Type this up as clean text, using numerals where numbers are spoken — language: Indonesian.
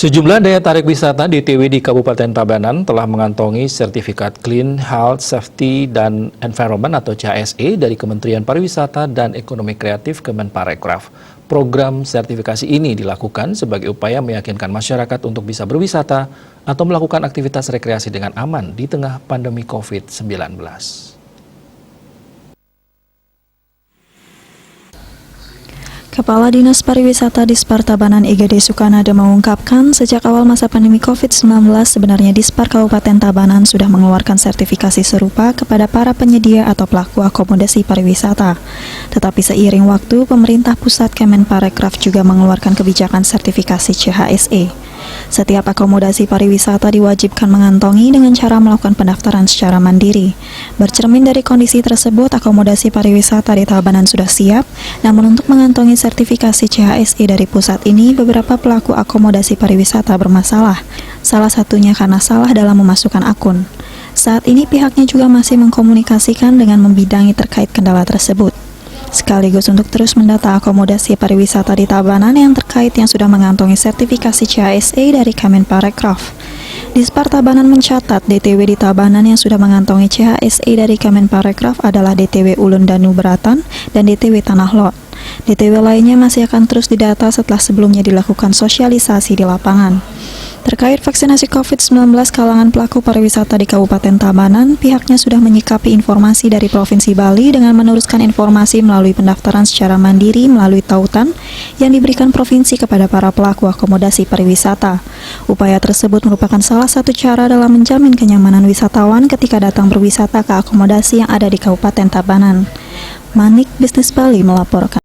Sejumlah daya tarik wisata DTW di Kabupaten Tabanan telah mengantongi sertifikat Clean Health, Safety, dan Environment atau CHSE dari Kementerian Pariwisata dan Ekonomi Kreatif Kemenparekraf. Program sertifikasi ini dilakukan sebagai upaya meyakinkan masyarakat untuk bisa berwisata atau melakukan aktivitas rekreasi dengan aman di tengah pandemi COVID-19. Kepala Dinas Pariwisata Dispar Tabanan IGD Sukanada mengungkapkan sejak awal masa pandemi COVID-19 sebenarnya Dispar Kabupaten Tabanan sudah mengeluarkan sertifikasi serupa kepada para penyedia atau pelaku akomodasi pariwisata. Tetapi seiring waktu, pemerintah pusat Kemenparekraf juga mengeluarkan kebijakan sertifikasi CHSE. Setiap akomodasi pariwisata diwajibkan mengantongi dengan cara melakukan pendaftaran secara mandiri. Bercermin dari kondisi tersebut, akomodasi pariwisata di Tabanan sudah siap, namun untuk mengantongi sertifikasi CHSE dari pusat ini, beberapa pelaku akomodasi pariwisata bermasalah, salah satunya karena salah dalam memasukkan akun. Saat ini pihaknya juga masih mengkomunikasikan dengan membidangi terkait kendala tersebut, sekaligus untuk terus mendata akomodasi pariwisata di Tabanan yang terkait yang sudah mengantongi sertifikasi CHSE dari Kemenparekraf. Dispar Tabanan mencatat DTW di Tabanan yang sudah mengantongi CHSE dari Kemenparekraf adalah DTW Ulun Danu Beratan dan DTW Tanah Lot. DTW lainnya masih akan terus didata setelah sebelumnya dilakukan sosialisasi di lapangan. Terkait vaksinasi COVID-19 kalangan pelaku pariwisata di Kabupaten Tabanan, pihaknya sudah menyikapi informasi dari Provinsi Bali dengan meneruskan informasi melalui pendaftaran secara mandiri melalui tautan yang diberikan provinsi kepada para pelaku akomodasi pariwisata. Upaya tersebut merupakan salah satu cara dalam menjamin kenyamanan wisatawan ketika datang berwisata ke akomodasi yang ada di Kabupaten Tabanan. Manik Bisnis Bali melaporkan.